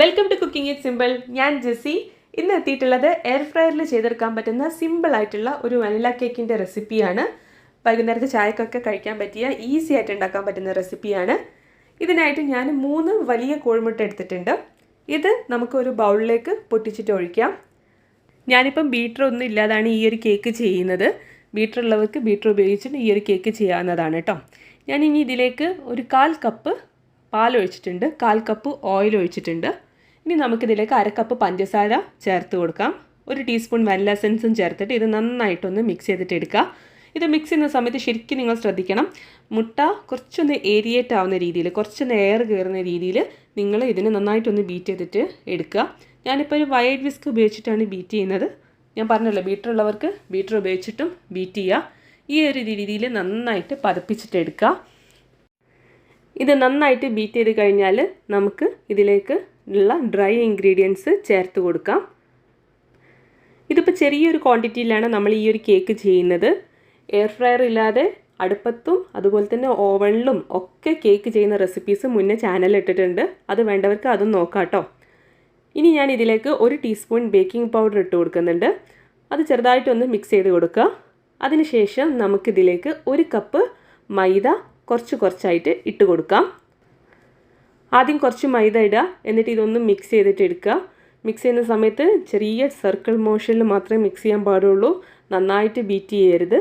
Welcome to cooking it simple. ഞാൻ ജെസ്സി. ഇന്ന് എത്തിയിട്ടുള്ളത് എയർ ഫ്രയറിൽ ചെയ്തെടുക്കാൻ പറ്റുന്ന സിമ്പിൾ ആയിട്ടുള്ള ഒരു വനില കേക്കിൻ്റെ റെസിപ്പിയാണ്. വൈകുന്നേരത്തെ ചായക്കൊക്കെ കഴിക്കാൻ പറ്റിയ ഈസി ആയിട്ട് ഉണ്ടാക്കാൻ പറ്റുന്ന റെസിപ്പിയാണ്. ഇതിനായിട്ട് ഞാൻ 3 വലിയ കോഴിമുട്ട എടുത്തിട്ടുണ്ട്. ഇത് നമുക്കൊരു ബൗളിലേക്ക് പൊട്ടിച്ചിട്ട് ഒഴിക്കാം. ഞാനിപ്പം ബീറ്റർ ഒന്നും ഇല്ലാതാണ് ഈ ഒരു കേക്ക് ചെയ്യുന്നത്. ബീറ്റർ ഉള്ളവർക്ക് ബീറ്റർ ഉപയോഗിച്ചിട്ട് ഈ ഒരു കേക്ക് ചെയ്യാവുന്നതാണ് കേട്ടോ. ഞാനിനി ഇതിലേക്ക് ഒരു 1/4 കപ്പ് പാൽ ഒഴിച്ചിട്ടുണ്ട്, 1/4 കപ്പ് ഓയിൽ ഒഴിച്ചിട്ടുണ്ട്. ഇനി നമുക്കിതിലേക്ക് 1/2 കപ്പ് പഞ്ചസാര ചേർത്ത് കൊടുക്കാം. 1 ടീസ്പൂൺ വാനില എസൻസും ചേർത്തിട്ട് ഇത് നന്നായിട്ടൊന്ന് മിക്സ് ചെയ്തിട്ട് എടുക്കുക. ഇത് മിക്സ് ചെയ്യുന്ന സമയത്ത് ശരിക്കും നിങ്ങൾ ശ്രദ്ധിക്കണം, മുട്ട കുറച്ചൊന്ന് ഏരിയേറ്റ് ആവുന്ന രീതിയിൽ, കുറച്ചൊന്ന് എയർ കയറുന്ന രീതിയിൽ നിങ്ങൾ ഇതിനെ നന്നായിട്ടൊന്ന് ബീറ്റ് ചെയ്തിട്ട് എടുക്കുക. ഞാനിപ്പോൾ ഒരു വൈഡ് വിസ്ക് ഉപയോഗിച്ചിട്ടാണ് ബീറ്റ് ചെയ്യുന്നത്. ഞാൻ പറഞ്ഞല്ലോ, ബീറ്റർ ഉള്ളവർക്ക് ബീറ്റർ ഉപയോഗിച്ചിട്ടും ബീറ്റ് ചെയ്യുക. ഈ ഒരു രീതിയിൽ നന്നായിട്ട് പതപ്പിച്ചിട്ട് എടുക്കുക. ഇത് നന്നായിട്ട് ബീറ്റ് ചെയ്ത് കഴിഞ്ഞാൽ നമുക്ക് ഇതിലേക്ക് ഉള്ള ഡ്രൈ ഇൻഗ്രീഡിയൻസ് ചേർത്ത് കൊടുക്കാം. ഇതിപ്പോൾ ചെറിയൊരു ക്വാണ്ടിറ്റിയിലാണ് നമ്മൾ ഈ ഒരു കേക്ക് ചെയ്യുന്നത്. എയർ ഫ്രയർ ഇല്ലാതെ അടുപ്പത്തും അതുപോലെ തന്നെ ഓവനിലും ഒക്കെ കേക്ക് ചെയ്യുന്ന റെസിപ്പീസ് മുന്നേ ചാനലിൽ ഇട്ടിട്ടുണ്ട്. അത് വേണ്ടവർക്ക് അതും നോക്കാം കേട്ടോ. ഇനി ഞാൻ ഇതിലേക്ക് 1 ടീസ്പൂൺ ബേക്കിംഗ് പൗഡർ ഇട്ട് കൊടുക്കുന്നുണ്ട്. അത് ചെറുതായിട്ടൊന്ന് മിക്സ് ചെയ്ത് കൊടുക്കുക. അതിനുശേഷം നമുക്കിതിലേക്ക് 1 കപ്പ് മൈദ കുറച്ചായിട്ട് ഇട്ട് കൊടുക്കാം. ആദ്യം കുറച്ച് മൈദ ഇടുക, എന്നിട്ട് ഇതൊന്ന് മിക്സ് ചെയ്തിട്ട് എടുക്കുക. മിക്സ് ചെയ്യുന്ന സമയത്ത് ചെറിയ സർക്കിൾ മോഷനിൽ മാത്രമേ മിക്സ് ചെയ്യാൻ പാടുള്ളൂ, നന്നായിട്ട് ബീറ്റ് ചെയ്യരുത്.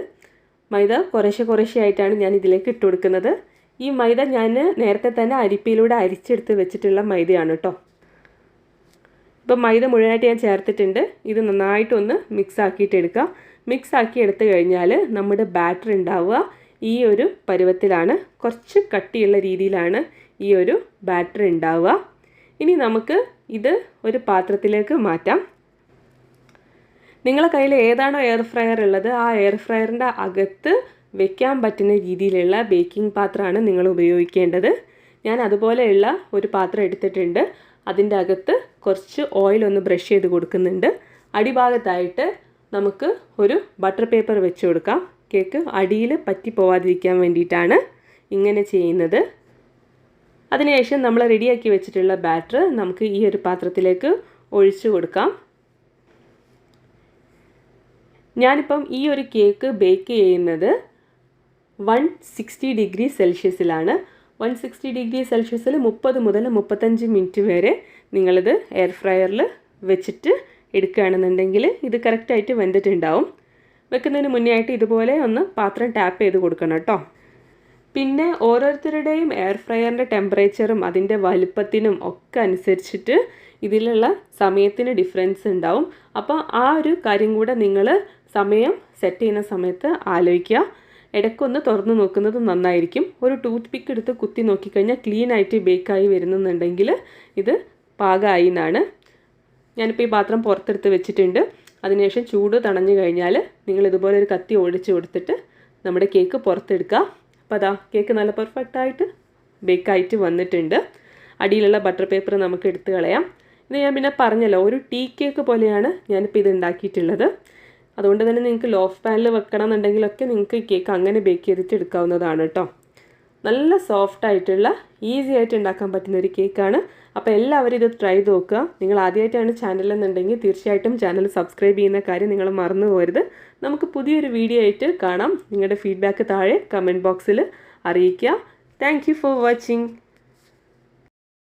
മൈദ കുറേശ്ശെ ആയിട്ടാണ് ഞാൻ ഇതിലേക്ക് ഇട്ട് കൊടുക്കുന്നത്. ഈ മൈദ ഞാൻ നേരത്തെ തന്നെ അരിപ്പയിലൂടെ അരിച്ചെടുത്ത് വെച്ചിട്ടുള്ള മൈദയാണ് കേട്ടോ. ഇപ്പം മൈദ മുഴുവനായിട്ട് ഞാൻ ചേർത്തിട്ടുണ്ട്. ഇത് നന്നായിട്ടൊന്ന് മിക്സ് ആക്കിയിട്ട് എടുക്കുക. മിക്സ് ആക്കി എടുത്തു കഴിഞ്ഞാൽ നമ്മുടെ ബാറ്റർ ഉണ്ടാവുക ഈ ഒരു പരുവത്തിലാണ്. കുറച്ച് കട്ടിയുള്ള രീതിയിലാണ് ഈ ഒരു ബാറ്റർ ഉണ്ടാവുക. ഇനി നമുക്ക് ഇത് ഒരു പാത്രത്തിലേക്ക് മാറ്റാം. നിങ്ങളുടെ കയ്യിൽ ഏതാണോ എയർ ഫ്രയർ ഉള്ളത് ആ എയർ ഫ്രയറിൻ്റെ അകത്ത് വെക്കാൻ പറ്റുന്ന രീതിയിലുള്ള ബേക്കിംഗ് പാത്രമാണ് നിങ്ങൾ ഉപയോഗിക്കേണ്ടത്. ഞാൻ അതുപോലെയുള്ള ഒരു പാത്രം എടുത്തിട്ടുണ്ട്. അതിൻ്റെ അകത്ത് കുറച്ച് ഓയിലൊന്ന് ബ്രഷ് ചെയ്ത് കൊടുക്കുന്നുണ്ട്. അടിഭാഗത്തായിട്ട് നമുക്ക് ഒരു ബട്ടർ പേപ്പർ വെച്ച് കൊടുക്കാം. കേക്ക് അടിയിൽ പറ്റി പോവാതിരിക്കാൻ വേണ്ടിയിട്ടാണ് ഇങ്ങനെ ചെയ്യുന്നത്. അതിനുശേഷം നമ്മൾ റെഡിയാക്കി വെച്ചിട്ടുള്ള ബാറ്റർ നമുക്ക് ഈ ഒരു പാത്രത്തിലേക്ക് ഒഴിച്ചു കൊടുക്കാം. ഞാനിപ്പം ഈ ഒരു കേക്ക് ബേക്ക് ചെയ്യുന്നത് 160 ഡിഗ്രി സെൽഷ്യസിലാണ്. 160 ഡിഗ്രി സെൽഷ്യസിൽ 30 മുതൽ 35 മിനിറ്റ് വരെ നിങ്ങളിത് എയർ ഫ്രയറിൽ വെച്ചിട്ട് എടുക്കുകയാണെന്നുണ്ടെങ്കിൽ ഇത് കറക്റ്റായിട്ട് വെന്തിട്ടുണ്ടാവും. വെക്കുന്നതിന് മുന്നേ ആയിട്ട് ഇതുപോലെ ഒന്ന് പാത്രം ടാപ്പ് ചെയ്ത് കൊടുക്കണം കേട്ടോ. പിന്നെ ഓരോരുത്തരുടെയും എയർ ഫ്രയറിൻ്റെ ടെമ്പറേച്ചറും അതിൻ്റെ വലുപ്പത്തിനും ഒക്കെ അനുസരിച്ചിട്ട് ഇതിലുള്ള സമയത്തിന് ഡിഫറൻസ് ഉണ്ടാവും. അപ്പോൾ ആ ഒരു കാര്യം കൂടെ നിങ്ങൾ സമയം സെറ്റ് ചെയ്യുന്ന സമയത്ത് ആലോചിക്കുക. ഇടയ്ക്കൊന്ന് തുറന്ന് നോക്കുന്നത് നന്നായിരിക്കും. ഒരു ടൂത്ത് പിക്ക് എടുത്ത് കുത്തി നോക്കിക്കഴിഞ്ഞാൽ ക്ലീനായിട്ട് ബേക്കായി വരുന്നുണ്ടെങ്കിൽ ഇത് പാകമായി എന്നാണ്. ഞാനിപ്പോൾ ഈ പാത്രം പുറത്തെടുത്ത് വെച്ചിട്ടുണ്ട്. അതിനുശേഷം ചൂട് തണഞ്ഞു കഴിഞ്ഞാൽ നിങ്ങൾ ഇതുപോലെ ഒരു കത്തി ഒഴിച്ച് കൊടുത്തിട്ട് നമ്മുടെ കേക്ക് പുറത്തെടുക്കുക. അപ്പോൾ അതാ കേക്ക് നല്ല പെർഫെക്റ്റായിട്ട് ബേക്കായിട്ട് വന്നിട്ടുണ്ട്. അടിയിലുള്ള ബട്ടർ പേപ്പർ നമുക്ക് എടുത്ത് കളയാം. ഇത് ഞാൻ പിന്നെ പറഞ്ഞല്ലോ, ഒരു ടീ കേക്ക് പോലെയാണ് ഞാനിപ്പോൾ ഇത് ഉണ്ടാക്കിയിട്ടുള്ളത്. അതുകൊണ്ട് തന്നെ നിങ്ങൾക്ക് ലോഫ് പാനിൽ വെക്കണം എന്നുണ്ടെങ്കിലൊക്കെ നിങ്ങൾക്ക് ഈ കേക്ക് അങ്ങനെ ബേക്ക് ചെയ്തിട്ട് എടുക്കാവുന്നതാണ് കേട്ടോ. നല്ല സോഫ്റ്റായിട്ടുള്ള ഈസി ആയിട്ട് ഉണ്ടാക്കാൻ പറ്റുന്ന ഒരു കേക്കാണ്. അപ്പോൾ എല്ലാവരും ഇത് ട്രൈ ചെയ്ത് നോക്കുക. നിങ്ങൾ ആദ്യമായിട്ടാണ് ചാനലെന്നുണ്ടെങ്കിൽ തീർച്ചയായിട്ടും ചാനൽ സബ്സ്ക്രൈബ് ചെയ്യുന്ന കാര്യം നിങ്ങൾ മറന്നു പോകരുത്. നമുക്ക് പുതിയൊരു വീഡിയോ ആയിട്ട് കാണാം. നിങ്ങളുടെ ഫീഡ്ബാക്ക് താഴെ കമൻറ്റ് ബോക്സിൽ അറിയിക്കുക. Thank you for watching.